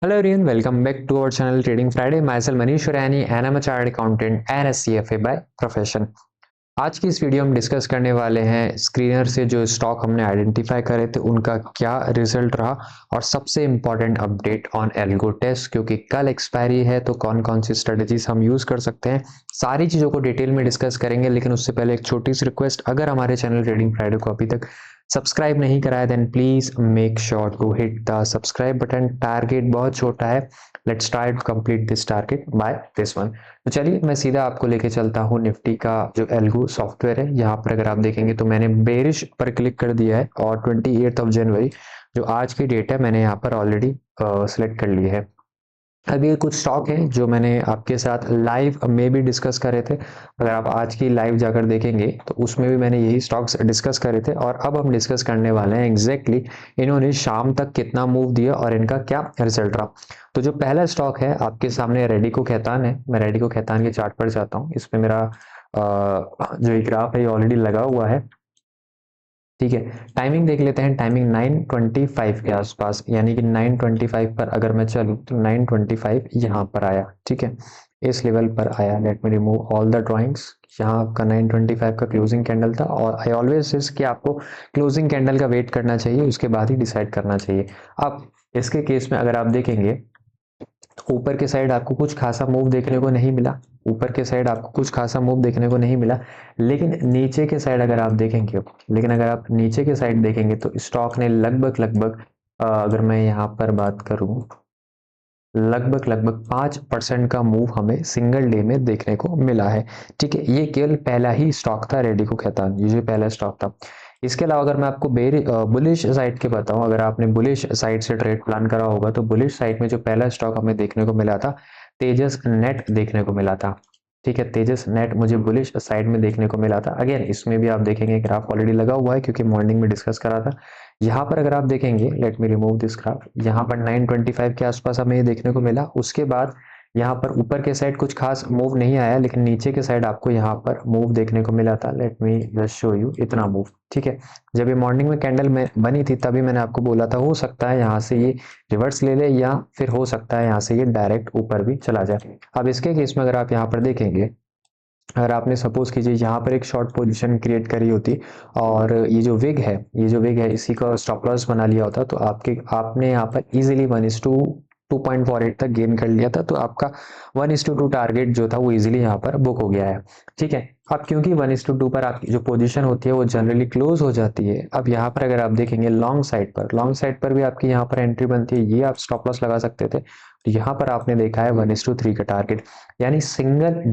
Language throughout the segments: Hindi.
Hello everyone, welcome back to our channel Trading Friday. Myself Manish Surani and I'm a chartered accountant and a CFA by profession. आज की इस वीडियो में डिस्कस करने वाले हैं स्क्रीनर से जो स्टॉक हमने आइडेंटिफाई करे थे उनका क्या रिजल्ट रहा और सबसे important update on algo test, क्योंकि कल एक्सपायरी है तो कौन कौन सी स्ट्रेटजीज हम यूज कर सकते हैं, सारी चीज़ों को डिटेल में डिस्कस करेंगे। लेकिन उससे पहले एक छोटी सी रिक्वेस्ट, अगर हमारे चैनल ट्रेडिंग फ्राइडे को अभी तक सब्सक्राइब नहीं कराया then please make sure to hit the subscribe button. Target बहुत छोटा है, let's try to complete this target by this one. तो चलिए मैं सीधा आपको लेके चलता हूँ निफ्टी का जो एल्गो सॉफ्टवेयर है। यहाँ पर अगर आप देखेंगे तो मैंने बेरिश पर क्लिक कर दिया है और 28 जनवरी जो आज की डेट है मैंने यहाँ पर ऑलरेडी सेलेक्ट कर ली है। अब ये कुछ स्टॉक हैं जो मैंने आपके साथ लाइव में भी डिस्कस करे थे। अगर आप आज की लाइव जाकर देखेंगे तो उसमें भी मैंने यही स्टॉक्स डिस्कस करे थे और अब हम डिस्कस करने वाले हैं एग्जैक्टली इन्होंने शाम तक कितना मूव दिया और इनका क्या रिजल्ट रहा। तो जो पहला स्टॉक है आपके सामने रेडिको खैतान है। मैं रेडिको खैतान के चार्ट पर जाता हूँ। इसमें मेरा जो ग्राफ है ये ऑलरेडी लगा हुआ है। ठीक है, टाइमिंग देख लेते हैं। टाइमिंग 9:25 के आसपास, यानी कि 9:25 पर अगर मैं चलूँ तो 9:25 यहाँ पर आया। ठीक है, इस लेवल पर आया। Let me remove all the drawings. यहाँ आपका 9:25 का क्लोजिंग कैंडल था और आई ऑलवेज सेज कि आपको क्लोजिंग कैंडल का वेट करना चाहिए, उसके बाद ही डिसाइड करना चाहिए। अब इसके केस में अगर आप देखेंगे तो ऊपर के साइड आपको कुछ खासा मूव देखने को नहीं मिला। ऊपर के साइड आपको कुछ खासा मूव देखने को नहीं मिला, लेकिन नीचे के साइड अगर आप देखेंगे तो स्टॉक ने लगभग लगभग अगर मैं यहाँ पर बात करूं लगभग लगभग 5% का मूव हमें सिंगल डे में देखने को मिला है। ठीक है, ये केवल पहला ही स्टॉक था रेडिको खैतान, ये जो पहला स्टॉक था। इसके अलावा अगर मैं आपको बुलिश साइड के बताऊं, अगर आपने बुलिश साइड से ट्रेड प्लान करा होगा तो बुलिश साइड में जो पहला स्टॉक हमें देखने को मिला था तेजस नेट देखने को मिला था। ठीक है, तेजस नेट मुझे बुलिश साइड में देखने को मिला था। अगेन इसमें भी आप देखेंगे ग्राफ ऑलरेडी लगा हुआ है क्योंकि मॉर्निंग में डिस्कस करा था। यहाँ पर अगर आप देखेंगे, let me remove this graph, यहाँ पर 9:25 के आसपास हमें ये देखने को मिला। उसके बाद यहाँ पर ऊपर के साइड कुछ खास मूव नहीं आया, लेकिन नीचे के साइड आपको यहाँ पर मूव देखने को मिला था। Let me just show you इतना मूव। ठीक है, जब ये मॉर्निंग में कैंडल में बनी थी तभी मैंने आपको बोला था हो सकता है यहाँ से ये रिवर्स ले ले या फिर हो सकता है यहाँ से ये डायरेक्ट ऊपर भी चला जाए। अब इसके केस में अगर आप यहाँ पर देखेंगे, अगर आपने सपोज कीजिए यहाँ पर एक शॉर्ट पोजीशन क्रिएट करी होती और ये जो विग है इसी का स्टॉप लॉस बना लिया होता तो आपने यहाँ पर इजीली 1:2.48 तक गेन कर लिया था। तो आपका 1:2 टारगेट जो था वो इजीली यहाँ पर बुक हो गया है। ठीक है, अब क्योंकि 1:2 पर आपकी जो पोजीशन होती है वो जनरली क्लोज हो जाती है। अब यहाँ पर अगर आप देखेंगे लॉन्ग साइड पर भी आपकी यहाँ पर एंट्री बनती है, ये आप स्टॉप लॉस लगा सकते थे। तो यहाँ पर आपने देखा है 1:3 का टारगेट, यानी सिंगल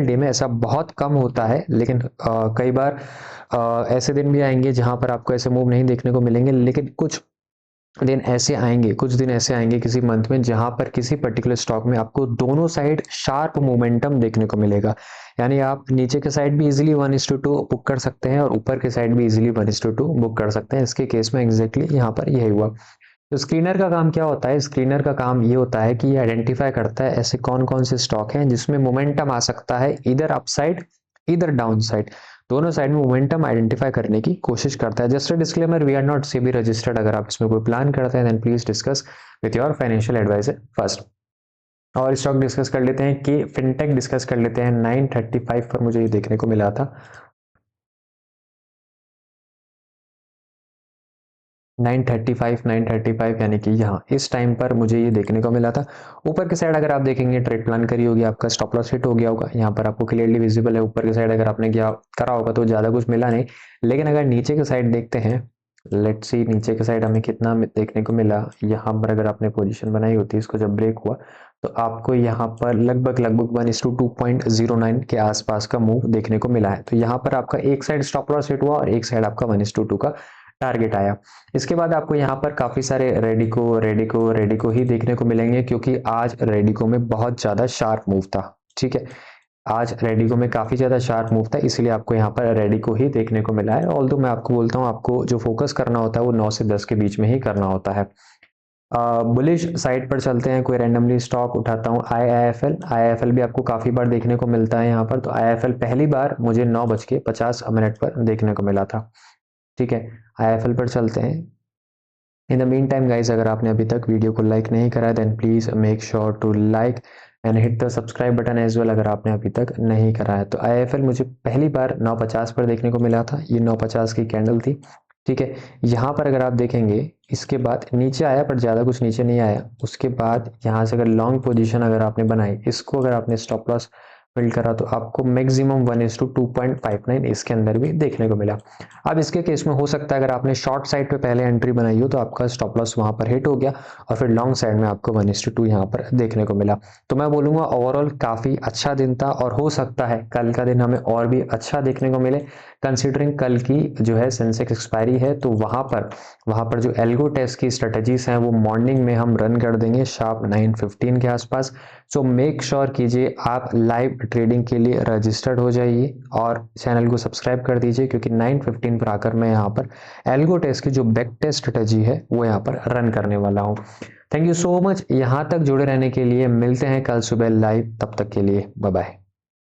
डे में ऐसा बहुत कम होता है। लेकिन कई बार ऐसे दिन भी आएंगे जहां पर आपको ऐसे मूव नहीं देखने को मिलेंगे, लेकिन कुछ दिन ऐसे आएंगे किसी मंथ में जहां पर किसी पर्टिकुलर स्टॉक में आपको दोनों साइड शार्प मोमेंटम देखने को मिलेगा। यानी आप नीचे के साइड भी इजीली 1:2 बुक कर सकते हैं और ऊपर के साइड भी इजीली 1:2 बुक कर सकते हैं। इसके केस में एग्जैक्टली यहाँ पर यही हुआ। तो स्क्रीनर का काम क्या होता है? स्क्रीनर का काम ये होता है कि ये आइडेंटिफाई करता है ऐसे कौन कौन से स्टॉक हैं जिसमें मोमेंटम आ सकता है, इधर अपसाइड इधर डाउन साइड, दोनों साइड में मोमेंटम आइडेंटिफाई करने की कोशिश करता है। Just a disclaimer, we are not SEBI registered. अगर आप इसमें कोई प्लान करते हैं then please discuss with your financial advisor first. और स्टॉक डिस्कस कर लेते हैं कि फिनटेक डिस्कस कर लेते हैं। 9:35 पर मुझे ये देखने को मिला था, 9:35 यानी कि यहाँ इस टाइम पर मुझे ये देखने को मिला था। ऊपर के साइड अगर आप देखेंगे ट्रेड प्लान करी होगी, आपका स्टॉप लॉस हिट हो गया होगा। यहाँ पर आपको क्लियरली विजिबल है। ऊपर के साइड अगर आपने क्या करा होगा तो ज़्यादा कुछ मिला नहीं, लेकिन अगर नीचे के साइड देखते हैं, लेट्स सी नीचे के साइड हमें कितना देखने को मिला। यहाँ पर अगर आपने पोजीशन बनाई होती इसको जब ब्रेक हुआ तो आपको यहाँ पर लगभग लगभग 1:2.09 के आसपास का मूव देखने को मिला है। तो यहाँ पर आपका एक साइड स्टॉप लॉस हिट हुआ और एक साइड आपका 1:2 का टारगेट आया। इसके बाद आपको यहाँ पर काफी सारे रेडिको रेडिको रेडिको ही देखने को मिलेंगे क्योंकि आज रेडिको में बहुत ज्यादा शार्प मूव था। ठीक है, आज रेडिको में काफी ज्यादा शार्प मूव था, इसलिए आपको यहाँ पर रेडिको ही देखने को मिला है। ऑल्दो मैं आपको बोलता हूँ आपको जो फोकस करना होता है वो 9 से 10 के बीच में ही करना होता है। बुलिश साइड पर चलते हैं, कोई रैंडमली स्टॉक उठाता हूँ। आईआईएफएल भी आपको काफी बार देखने को मिलता है यहाँ पर। तो आईआईएफएल पहली बार मुझे 9:50 पर देखने को मिला था। ठीक है, आईएफएल पर चलते हैं। In the meantime guys, अगर आपने अभी तक वीडियो को लाइक नहीं करा then please make sure to like and hit the subscribe button as well, अगर आपने अभी तक नहीं करा है। तो IIFL मुझे पहली बार 950 पर देखने को मिला था, ये 950 की कैंडल थी, ठीक है। यहाँ पर अगर आप देखेंगे इसके बाद नीचे आया पर ज़्यादा कुछ नीचे नहीं आया। उसके बाद यहाँ से अगर लॉन्ग पोजीशन अगर आपने बनाई, इसको अगर आपने स्टॉप लॉस बिल्ड करा तो आपको मैक्सिमम 1:2.59 इसके अंदर भी देखने को मिला। अब इसके केस में हो सकता है अगर आपने शॉर्ट साइड पे पहले एंट्री बनाई हो तो आपका स्टॉप लॉस वहां पर हिट हो गया और फिर लॉन्ग साइड में आपको 1:2 यहाँ पर देखने को मिला। तो मैं बोलूँगा ओवरऑल काफ़ी अच्छा दिन था और हो सकता है कल का दिन हमें और भी अच्छा देखने को मिले, कंसिडरिंग कल की जो है सेंसेक्स एक्सपायरी है। तो वहाँ पर जो एल्गो टेस्ट की स्ट्रेटजीज हैं वो मॉर्निंग में हम रन कर देंगे शार्प 9:15 के आसपास। सो मेक श्योर कीजिए आप लाइव ट्रेडिंग के लिए रजिस्टर्ड हो जाइए और चैनल को सब्सक्राइब कर दीजिए, क्योंकि 9:15 पर आकर मैं यहाँ पर एल्गो टेस्ट की जो बैक टेस्ट स्ट्रेटजी है वो यहाँ पर रन करने वाला हूँ। थैंक यू सो मच यहाँ तक जुड़े रहने के लिए। मिलते हैं कल सुबह लाइव, तब तक के लिए बाय बाय।